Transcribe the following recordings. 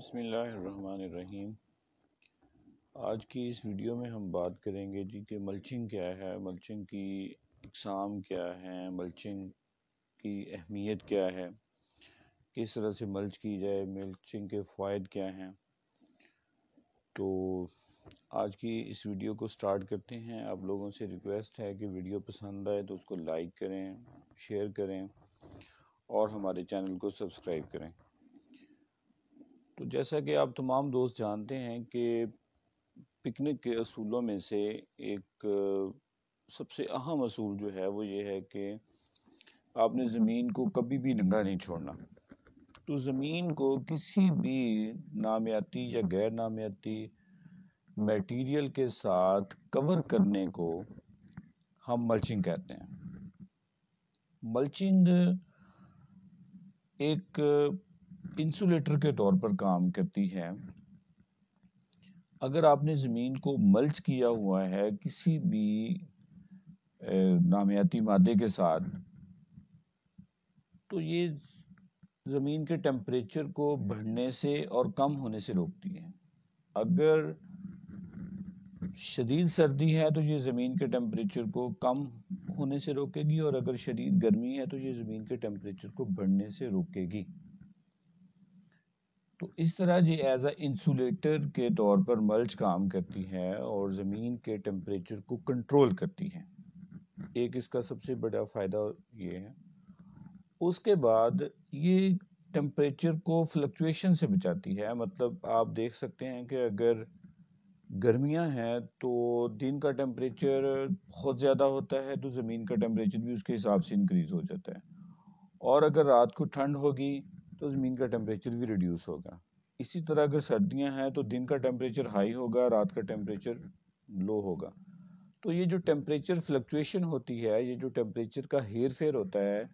बिस्मिल्लाहिर्रहमानिर्रहीम। आज की इस वीडियो में हम बात करेंगे जी कि मल्चिंग क्या है, मल्चिंग की इकसाम क्या हैं, मल्चिंग की अहमियत क्या है, किस तरह से मल्च की जाए, मल्चिंग के फ़ायदे क्या हैं। तो आज की इस वीडियो को स्टार्ट करते हैं। आप लोगों से रिक्वेस्ट है कि वीडियो पसंद आए तो उसको लाइक करें, शेयर करें और हमारे चैनल को सब्सक्राइब करें। तो जैसा कि आप तमाम दोस्त जानते हैं कि पिकनिक के असूलों में से एक सबसे अहम असूल जो है वो ये है कि आपने ज़मीन को कभी भी नंगा नहीं छोड़ना। तो ज़मीन को किसी भी नामियाती या गैर नामियाती मटेरियल के साथ कवर करने को हम मल्चिंग कहते हैं। मल्चिंग एक इंसुलेटर के तौर पर काम करती है। अगर आपने ज़मीन को मल्च किया हुआ है किसी भी नामियाती मादे के साथ, तो ये ज़मीन के टेम्परेचर को बढ़ने से और कम होने से रोकती है। अगर शदीद सर्दी है तो ये ज़मीन के टेम्परेचर को कम होने से रोकेगी, और अगर शदीद गर्मी है तो ये ज़मीन के टेम्परेचर को बढ़ने से रोकेगी। तो इस तरह ये एज अ इंसुलेटर के तौर पर मल्च काम करती है और ज़मीन के टेम्परेचर को कंट्रोल करती है। एक इसका सबसे बड़ा फ़ायदा ये है। उसके बाद ये टेम्परेचर को फ्लक्चुएशन से बचाती है। मतलब आप देख सकते हैं कि अगर गर्मियां हैं तो दिन का टेम्परेचर बहुत ज़्यादा होता है तो ज़मीन का टेम्परेचर भी उसके हिसाब से इंक्रीज़ हो जाता है, और अगर रात को ठंड होगी तो ज़मीन का टेम्परेचर भी रिड्यूस होगा। इसी तरह अगर सर्दियां हैं तो दिन का टेम्परेचर हाई होगा, रात का टेम्परेचर लो होगा। तो ये जो टेम्परेचर फ्लक्चुएशन होती है, ये जो टेम्परेचर का हेर फेर होता है,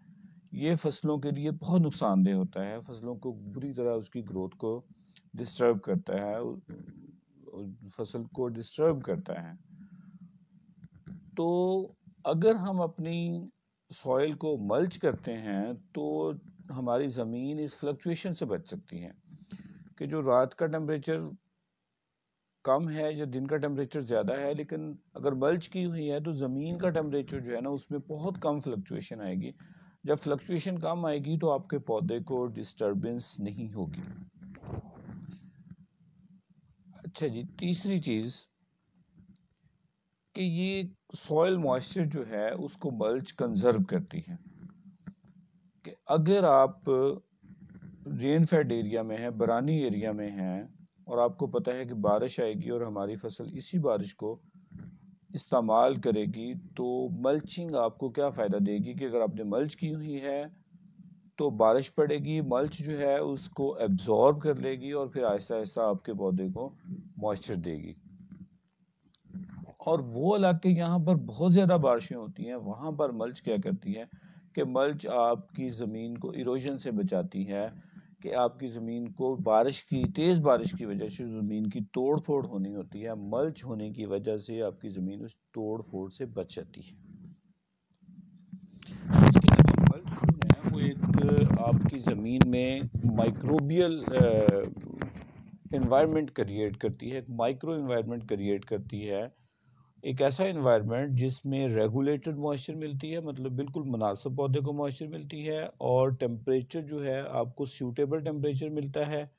ये फसलों के लिए बहुत नुकसानदेह होता है। फसलों को बुरी तरह उसकी ग्रोथ को डिस्टर्ब करता है, फसल को डिस्टर्ब करता है। तो अगर हम अपनी सॉइल को मल्च करते हैं तो हमारी ज़मीन इस फ्लक्चुएशन से बच सकती है कि जो रात का टेम्परेचर कम है या दिन का टेम्परेचर ज़्यादा है, लेकिन अगर मल्च की हुई है तो ज़मीन का टेम्परेचर जो है ना उसमें बहुत कम फ्लक्चुएशन आएगी। जब फ्लक्चुएशन कम आएगी तो आपके पौधे को डिस्टर्बेंस नहीं होगी। अच्छा जी, तीसरी चीज़ कि ये सॉइल मॉइस्चर जो है उसको मल्च कंजर्व करती है। कि अगर आप रेन फेड एरिया में हैं, बरानी एरिया में हैं, और आपको पता है कि बारिश आएगी और हमारी फसल इसी बारिश को इस्तेमाल करेगी, तो मल्चिंग आपको क्या फ़ायदा देगी कि अगर आपने मल्च की हुई है तो बारिश पड़ेगी, मल्च जो है उसको एब्जॉर्ब कर लेगी और फिर आहिस्ता आहिस्ता आपके पौधे को मॉइस्चर देगी। और वो इलाके यहाँ पर बहुत ज़्यादा बारिशें होती हैं, वहाँ पर मल्च क्या करती है कि मल्च आपकी ज़मीन को इरोजन से बचाती है, कि आपकी ज़मीन को तेज़ बारिश की वजह से ज़मीन की तोड़ फोड़ होनी होती है, मल्च होने की वजह से आपकी ज़मीन उस तोड़ फोड़ से बच जाती है। इसके अलावा मल्च जो है वो एक आपकी ज़मीन में माइक्रोबियल इन्वायरमेंट क्रिएट करती है, एक माइक्रो इन्वायरमेंट क्रिएट करती है। एक ऐसा इन्वायरमेंट जिसमें रेगुलेटेड मॉइस्चर मिलती है, मतलब बिल्कुल मुनासिब पौधे को मॉइस्चर मिलती है, और टेम्परेचर जो है आपको सूटेबल टेम्परेचर मिलता है,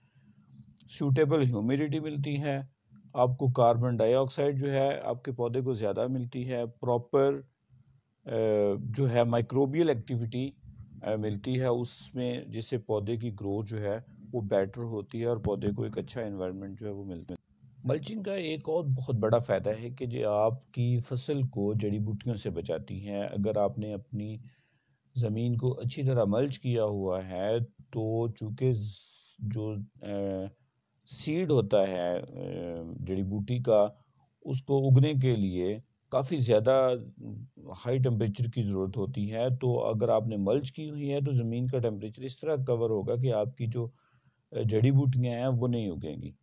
सूटेबल ह्यूमिडिटी मिलती है, आपको कार्बन डाइऑक्साइड जो है आपके पौधे को ज़्यादा मिलती है, प्रॉपर जो है माइक्रोबियल एक्टिविटी मिलती है उसमें, जिससे पौधे की ग्रोथ जो है वो बेटर होती है और पौधे को एक अच्छा एनवायरनमेंट जो है वो मिलता है। मल्चिंग का एक और बहुत बड़ा फ़ायदा है कि जो आपकी फसल को जड़ी बूटियों से बचाती हैं। अगर आपने अपनी ज़मीन को अच्छी तरह मल्च किया हुआ है तो चूँकि जो सीड होता है जड़ी बूटी का, उसको उगने के लिए काफ़ी ज़्यादा हाई टेम्परेचर की ज़रूरत होती है। तो अगर आपने मल्च की हुई है तो ज़मीन का टेम्परेचर इस तरह कवर होगा कि आपकी जो जड़ी बूटियाँ हैं वो नहीं उगेंगी।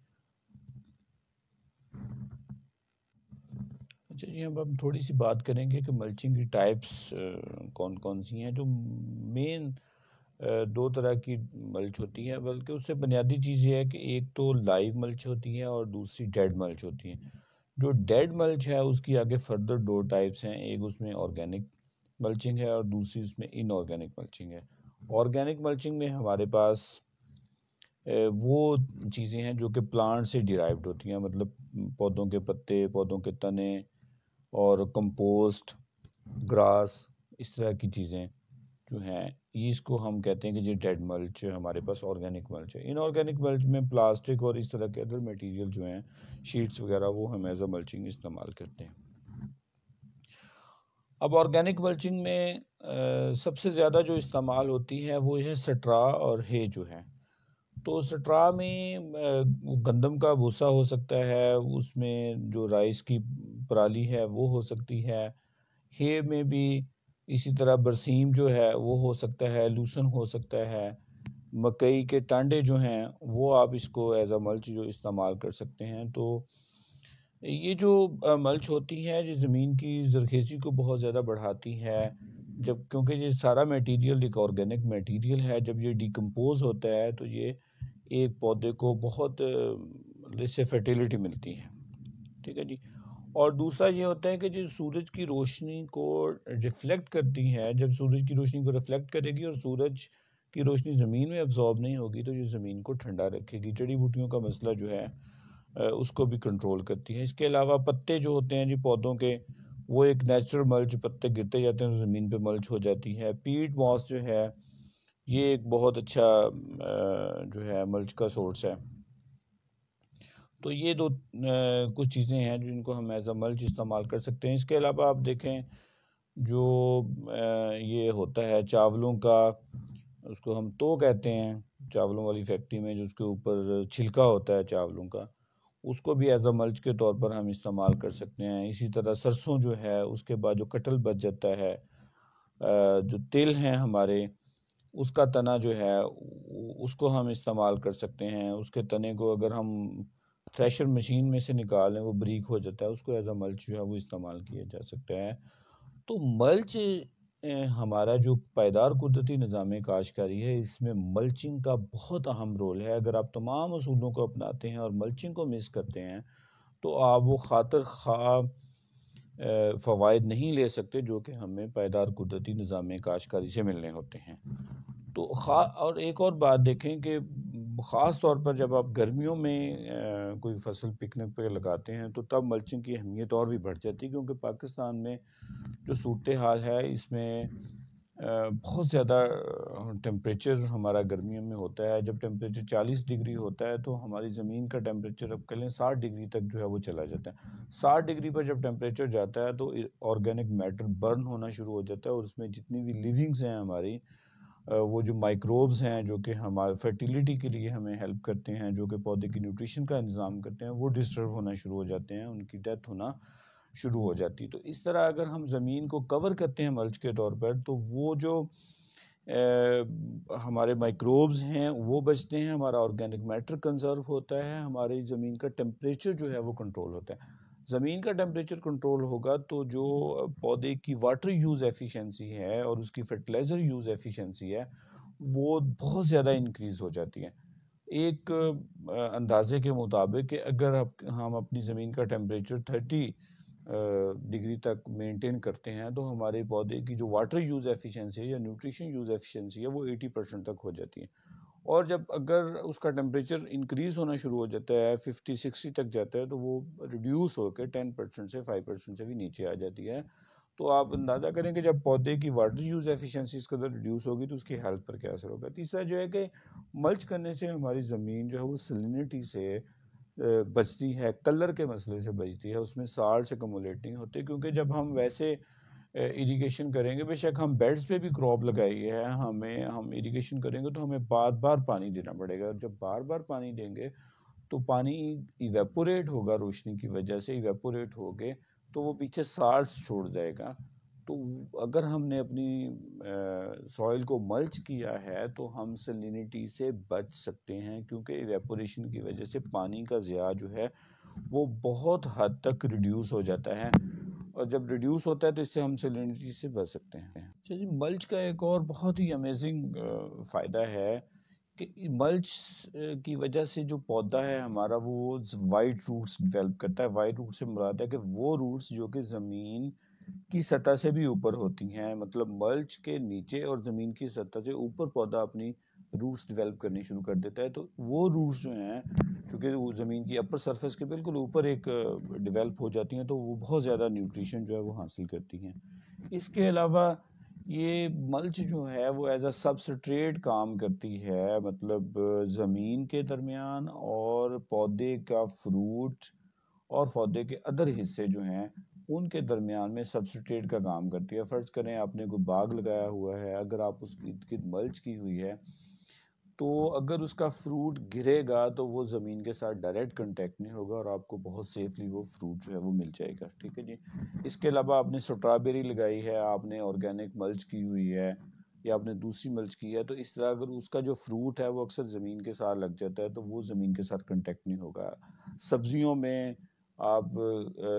अच्छा जी, अब हम थोड़ी सी बात करेंगे कि मल्चिंग की टाइप्स कौन कौन सी हैं। जो मेन दो तरह की मल्च होती है, बल्कि उससे बुनियादी चीज़ ये है कि एक तो लाइव मल्च होती है और दूसरी डेड मल्च होती है। जो डेड मल्च है उसकी आगे फर्दर दो टाइप्स हैं, एक उसमें ऑर्गेनिक मल्चिंग है और दूसरी उसमें इनऑर्गेनिक मल्चिंग है। ऑर्गेनिक मल्चिंग में हमारे पास वो चीज़ें हैं जो कि प्लांट से डिराइव्ड होती हैं, मतलब पौधों के पत्ते, पौधों के तने और कंपोस्ट, ग्रास, इस तरह की चीज़ें जो हैं, इसको हम कहते हैं कि ये डेड मल्च हमारे पास ऑर्गेनिक मल्च है। इनऑर्गेनिक मल्च में प्लास्टिक और इस तरह के अदर मटेरियल जो हैं, शीट्स वगैरह, वो हम एज अ मल्चिंग इस्तेमाल करते हैं। अब ऑर्गेनिक मल्चिंग में सबसे ज़्यादा जो इस्तेमाल होती है वो है स्ट्रा और हे जो है। तो स्ट्रा में गंदम का भूसा हो सकता है, उसमें जो राइस की पराली है वो हो सकती है। हे में भी इसी तरह बरसीम जो है वो हो सकता है, लूसन हो सकता है। मकई के टांडे जो हैं वो आप इसको एज अ मल्च जो इस्तेमाल कर सकते हैं। तो ये जो मल्च होती है ये ज़मीन की ज़रखेज़ी को बहुत ज़्यादा बढ़ाती है, जब क्योंकि ये सारा मटेरियल एक ऑर्गेनिक मटेरियल है। जब ये डिकम्पोज होता है तो ये एक पौधे को बहुत इससे फर्टिलिटी मिलती है। ठीक है जी। और दूसरा ये होता है कि जो सूरज की रोशनी को रिफ्लेक्ट करती है, जब सूरज की रोशनी को रिफ्लेक्ट करेगी और सूरज की रोशनी ज़मीन में अब्जॉर्ब नहीं होगी तो ये ज़मीन को ठंडा रखेगी। जड़ी बूटियों का मसला जो है उसको भी कंट्रोल करती है। इसके अलावा पत्ते जो होते हैं जी पौधों के, वो एक नेचुरल मल्च, पत्ते गिरते जाते हैं तो ज़मीन पे मल्च हो जाती है। पीट मॉस जो है ये एक बहुत अच्छा जो है मल्च का सोर्स है। तो ये दो कुछ चीज़ें हैं जिनको हम एज अ मल्च इस्तेमाल कर सकते हैं। इसके अलावा आप देखें जो ये होता है चावलों का, उसको हम तो कहते हैं, चावलों वाली फैक्ट्री में जो उसके ऊपर छिलका होता है चावलों का, उसको भी एज अ मल्च के तौर पर हम इस्तेमाल कर सकते हैं। इसी तरह सरसों जो है उसके बाद जो कटल बच जाता है, जो तिल हैं हमारे, उसका तना जो है उसको हम इस्तेमाल कर सकते हैं। उसके तने को अगर हम थ्रेशर मशीन में से निकालें, वो बारीक हो जाता है, उसको एज अ मल्च जो है वो इस्तेमाल किया जा सकता है। तो मल्च हमारा जो पायदार कुदरती निज़ाम काश्तकारी है, इसमें मल्चिंग का बहुत अहम रोल है। अगर आप तमाम असूलों को अपनाते हैं और मल्चिंग को मिस करते हैं तो आप वो खातर खा फ़वाइद नहीं ले सकते जो कि हमें पायदार कुदरती निज़ाम काश्तकारी से मिलने होते हैं। तो और एक और बात देखें कि ख़ास तौर पर जब आप गर्मियों में कोई फसल पिकनिक पे लगाते हैं तो तब मल्चिंग की अहमियत और भी बढ़ जाती है, क्योंकि पाकिस्तान में जो सूरत हाल है इसमें बहुत ज़्यादा टेम्परेचर हमारा गर्मियों में होता है। जब टेम्परेचर 40 डिग्री होता है तो हमारी ज़मीन का टेम्परेचर अब कह लें 60 डिग्री तक जो है वो चला जाता है। 60 डिग्री पर जब टेम्परेचर जाता है तो ऑर्गेनिक मैटर बर्न होना शुरू हो जाता है और उसमें जितनी भी लिविंग्स हैं हमारी, वो जो माइक्रोब्स हैं जो कि हमारे फर्टिलिटी के लिए हमें हेल्प करते हैं, जो कि पौधे की न्यूट्रिशन का इंतज़ाम करते हैं, वो डिस्टर्ब होना शुरू हो जाते हैं, उनकी डेथ होना शुरू हो जाती है। तो इस तरह अगर हम ज़मीन को कवर करते हैं मल्च के तौर पर तो वो जो हमारे माइक्रोब्स हैं वो बचते हैं, हमारा ऑर्गेनिक मैटर कंजर्व होता है, हमारी ज़मीन का टेम्परेचर जो है वो कंट्रोल होता है। ज़मीन का टेम्परेचर कंट्रोल होगा तो जो पौधे की वाटर यूज़ एफिशिएंसी है और उसकी फर्टिलाइज़र यूज़ एफिशिएंसी है वो बहुत ज़्यादा इंक्रीज़ हो जाती है। एक अंदाजे के मुताबिक कि अगर हम अपनी ज़मीन का टेम्परेचर 30 डिग्री तक मेंटेन करते हैं तो हमारे पौधे की जो वाटर यूज़ एफिशिएंसी है या न्यूट्रिशन यूज़ एफिशिएंसी है वो 80% तक हो जाती है। और जब अगर उसका टेम्परेचर इंक्रीज़ होना शुरू हो जाता है, 50-60 तक जाता है, तो वो रिड्यूस होकर 10% से 5% से भी नीचे आ जाती है। तो आप अंदाज़ा करें कि जब पौधे की वाटर यूज़ एफिशिएंसी इस कदर रिड्यूस होगी तो उसकी हेल्थ पर क्या असर होगा। तीसरा जो है कि मल्च करने से हमारी ज़मीन जो है वो सलिनिटी से बचती है, कलर के मसले से बचती है, उसमें साल्ट्स एक्युमुलेट नहीं होते, क्योंकि जब हम वैसे इरिगेशन करेंगे, बेशक हम बेड्स पे भी क्रॉप लगाई है, हम इरिगेशन करेंगे तो हमें बार बार पानी देना पड़ेगा। जब बार बार पानी देंगे तो पानी इवेपोरेट होगा, रोशनी की वजह से इवेपोरेट होके तो वो पीछे साल्ट्स छोड़ जाएगा। तो अगर हमने अपनी सॉइल को मल्च किया है तो हम सलिनिटी से बच सकते हैं, क्योंकि इवेपोरेशन की वजह से पानी का ज़िया जो है वो बहुत हद तक रिड्यूस हो जाता है। और जब रिड्यूस होता है तो इससे हम सैलिनिटी से बच सकते हैं। अच्छा जी, मल्च का एक और बहुत ही अमेजिंग फ़ायदा है कि मल्च की वजह से जो पौधा है हमारा वो वाइड रूट्स डेवलप करता है। वाइड रूट से मुराद है कि वो रूट्स जो कि ज़मीन की सतह से भी ऊपर होती हैं, मतलब मल्च के नीचे और ज़मीन की सतह से ऊपर पौधा अपनी रूट्स डेवलप करनी शुरू कर देता है। तो वो रूट्स जो हैं, चूँकि वो ज़मीन की अपर सरफेस के बिल्कुल ऊपर एक डेवलप हो जाती हैं, तो वो बहुत ज़्यादा न्यूट्रिशन जो है वो हासिल करती हैं। इसके अलावा ये मल्च जो है वो एज अ सबस्ट्रेट काम करती है, मतलब ज़मीन के दरमियान और पौधे का फ्रूट और पौधे के अदर हिस्से जो हैं उनके दरमियान में सबस्ट्रेट का काम करती है। फ़र्ज़ करें आपने कोई बाग लगाया हुआ है, अगर आप उसकी इर्द गिर्द मल्च की हुई है, तो अगर उसका फ्रूट गिरेगा तो वो ज़मीन के साथ डायरेक्ट कांटेक्ट नहीं होगा और आपको बहुत सेफली वो फ्रूट जो है वो मिल जाएगा। ठीक है जी। इसके अलावा आपने स्ट्रॉबेरी लगाई है, आपने ऑर्गेनिक मल्च की हुई है या आपने दूसरी मल्च की है, तो इस तरह अगर उसका जो फ्रूट है वो अक्सर ज़मीन के साथ लग जाता है तो वो ज़मीन के साथ कांटेक्ट नहीं होगा। सब्जियों में आप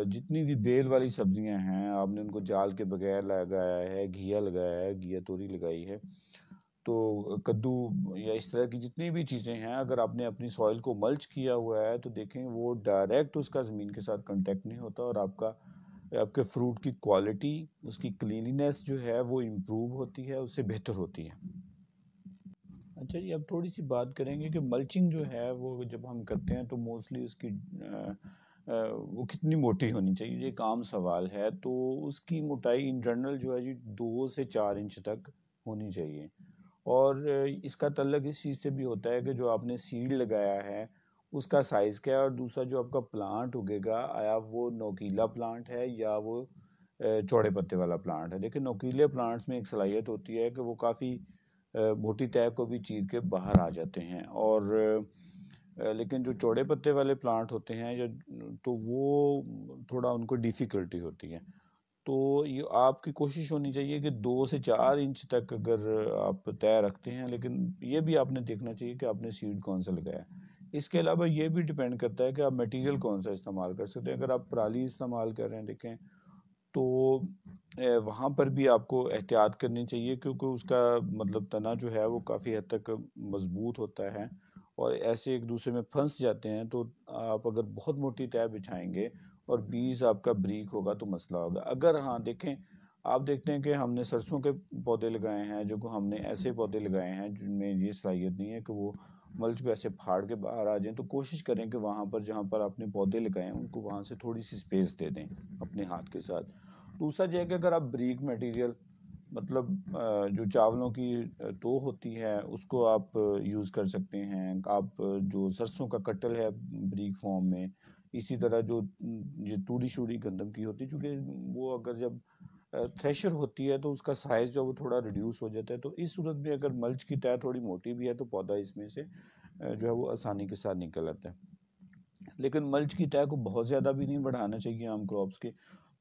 जितनी भी बेल वाली सब्जियां हैं आपने उनको जाल के बगैर लगाया है, घिया लगाया है, घिया तोरी लगाई है, तो कद्दू या इस तरह की जितनी भी चीज़ें हैं, अगर आपने अपनी सॉइल को मल्च किया हुआ है तो देखें वो डायरेक्ट उसका ज़मीन के साथ कांटेक्ट नहीं होता और आपके फ्रूट की क्वालिटी, उसकी क्लीनिनेस जो है वो इम्प्रूव होती है, उससे बेहतर होती है। अच्छा जी, अब थोड़ी सी बात करेंगे कि मल्चिंग जो है वो जब हम करते हैं तो मोस्टली उसकी वो कितनी मोटी होनी चाहिए, ये एक आम सवाल है। तो उसकी मोटाई इन जनरल जो है जी 2 से 4 इंच तक होनी चाहिए। और इसका तल्लक इस चीज़ से भी होता है कि जो आपने सीड लगाया है उसका साइज़ क्या है, और दूसरा जो आपका प्लांट उगेगा आया वो नोकीला प्लांट है या वो चौड़े पत्ते वाला प्लांट है। देखिए नोकीले प्लांट्स में एक सलाहियत होती है कि वो काफ़ी मोटी तह को भी चीर के बाहर आ जाते हैं, और लेकिन जो चौड़े पत्ते वाले प्लांट होते हैं या तो वो थोड़ा उनको डिफ़िकल्टी होती है। तो ये आपकी कोशिश होनी चाहिए कि 2 से 4 इंच तक अगर आप तय रखते हैं, लेकिन ये भी आपने देखना चाहिए कि आपने सीड कौन सा लगाया है। इसके अलावा ये भी डिपेंड करता है कि आप मटेरियल कौन सा इस्तेमाल कर सकते हैं। अगर आप पराली इस्तेमाल कर रहे हैं देखें, तो वहाँ पर भी आपको एहतियात करनी चाहिए, क्योंकि उसका मतलब तना जो है वो काफ़ी हद तक मजबूत होता है और ऐसे एक दूसरे में फंस जाते हैं। तो आप अगर बहुत मोटी तह बिछाएंगे और बीज आपका ब्रीक होगा तो मसला होगा। अगर हाँ देखें, आप देखते हैं कि हमने सरसों के पौधे लगाए हैं, जो को हमने ऐसे पौधे लगाए हैं जिनमें ये सलाहियत नहीं है कि वो मल्च को ऐसे फाड़ के बाहर आ जाएं, तो कोशिश करें कि वहाँ पर जहाँ पर आपने पौधे लगाए हैं उनको वहाँ से थोड़ी सी स्पेस दे दें अपने हाथ के साथ। दूसरा जो है कि अगर आप ब्रीक मटेरियल, मतलब जो चावलों की तो होती है उसको आप यूज़ कर सकते हैं। आप जो सरसों का कट्टल है ब्रीक फॉर्म में, इसी तरह जो ये तूड़ी शूड़ी गंदम की होती है, चूँकि वो अगर जब थ्रेशर होती है तो उसका साइज़ जो है वो थोड़ा रिड्यूस हो जाता है। तो इस सूरत में अगर मल्च की तह थोड़ी मोटी भी है तो पौधा इसमें से जो है वो आसानी के साथ निकल आता है। लेकिन मल्च की तह को बहुत ज़्यादा भी नहीं बढ़ाना चाहिए आम क्रॉप्स के।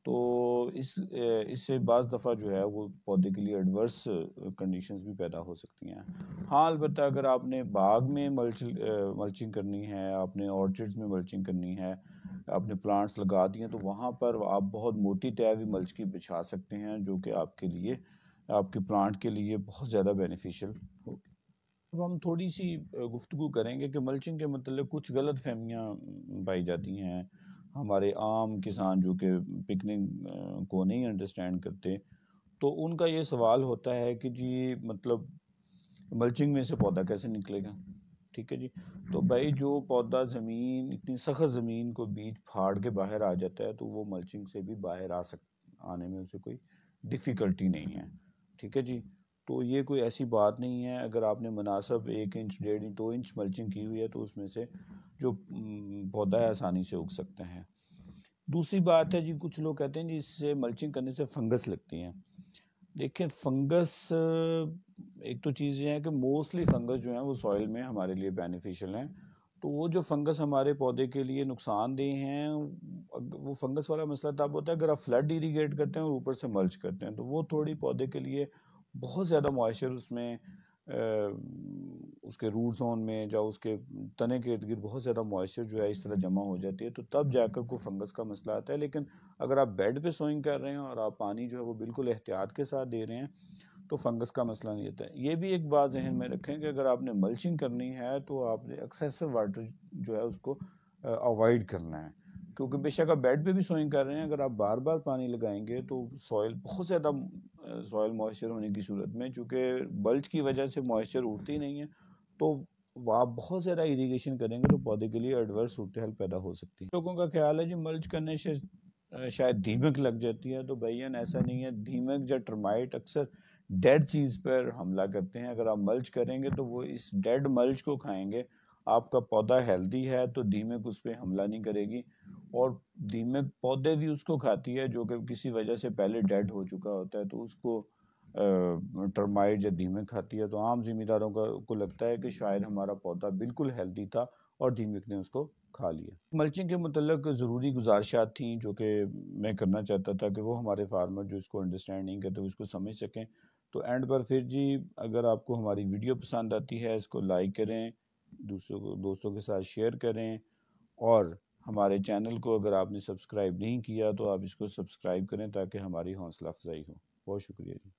तो इससे बाज़ दफ़ा जो है वो पौधे के लिए एडवर्स कंडीशंस भी पैदा हो सकती हैं। हाँ, अलबत्ता अगर आपने बाग में मल्चिंग करनी है, आपने ऑर्चिड्स में मल्चिंग करनी है, आपने प्लांट्स लगा दिए, तो वहाँ पर आप बहुत मोटी तह भी मल्च की बिछा सकते हैं, जो कि आपके लिए, आपके प्लांट के लिए बहुत ज़्यादा बेनिफिशियल होगी। अब हम थोड़ी सी गुफ्तगू करेंगे कि मल्चिंग के मतलब कुछ गलत फहमियाँ पाई जाती हैं। हमारे आम किसान जो कि पिकनिक को नहीं अंडरस्टैंड करते, तो उनका ये सवाल होता है कि जी मतलब मल्चिंग में से पौधा कैसे निकलेगा। ठीक है जी। तो भाई जो पौधा ज़मीन, इतनी सख्त ज़मीन को बीज फाड़ के बाहर आ जाता है तो वो मल्चिंग से भी बाहर आने में उसे कोई डिफ़िकल्टी नहीं है। ठीक है जी। तो ये कोई ऐसी बात नहीं है, अगर आपने मुनासिब 1 इंच 1.5 इंच 2 इंच मल्चिंग की हुई है तो उसमें से जो पौधा है आसानी से उग सकता है। दूसरी बात है जी, कुछ लोग कहते हैं जी इससे मल्चिंग करने से फंगस लगती हैं। देखिए फंगस, एक तो चीज़ ये है कि मोस्टली फंगस जो है वो सॉइल में हमारे लिए बेनिफिशियल हैं। तो वो जो फंगस हमारे पौधे के लिए नुकसानदेह हैं, वो फंगस वाला मसला तब होता है अगर आप फ्लड इरीगेट करते हैं और ऊपर से मल्च करते हैं, तो वो थोड़ी पौधे के लिए बहुत ज़्यादा मॉइस्चर उसमें उसके रूट जोन में या उसके तने के इर्द गिर्द बहुत ज़्यादा मॉइस्चर जो है इस तरह जमा हो जाती है, तो तब जाकर को फंगस का मसला आता है। लेकिन अगर आप बेड पे सोइंग कर रहे हैं और आप पानी जो है वो बिल्कुल एहतियात के साथ दे रहे हैं तो फंगस का मसला नहीं आता है। ये भी एक बात जहन में रखें कि अगर आपने मल्चिंग करनी है तो आपने एक्सेसिव वाटर जो है उसको अवॉइड करना है, क्योंकि बेशक आप बेड पे भी सोइंग कर रहे हैं, अगर आप बार बार पानी लगाएंगे तो सॉइल बहुत ज़्यादा सॉइल मॉइस्चर होने की सूरत में, चूँकि बल्ज की वजह से मॉइस्चर उठती नहीं है, तो आप बहुत ज़्यादा इरीगेशन करेंगे तो पौधे के लिए एडवर्स सूरत हाल पैदा हो सकती है। लोगों का ख्याल है जी मल्च करने से शायद दीमक लग जाती है, तो भैया ऐसा नहीं है। दीमक या टर्माइट अक्सर डेड चीज़ पर हमला करते हैं। अगर आप मल्च करेंगे तो वो इस डेड मल्च को खाएंगे। आपका पौधा हेल्दी है तो दीमक उस पर हमला नहीं करेगी, और दीमक पौधे भी उसको खाती है जो कि किसी वजह से पहले डेड हो चुका होता है, तो उसको टर्माइट या दीमक खाती है। तो आम जिम्मेदारों को लगता है कि शायद हमारा पौधा बिल्कुल हेल्दी था और दीमक ने उसको खा लिया। मल्चिंग के मतलब ज़रूरी गुजारिशात थी जो कि मैं करना चाहता था कि वो हमारे फार्मर जो इसको अंडरस्टैंड नहीं करते वो इसको समझ सकें। तो एंड पर फिर जी, अगर आपको हमारी वीडियो पसंद आती है इसको लाइक करें, दोस्तों के साथ शेयर करें, और हमारे चैनल को अगर आपने सब्सक्राइब नहीं किया तो आप इसको सब्सक्राइब करें ताकि हमारी हौसला अफजाई हो। बहुत शुक्रिया जी।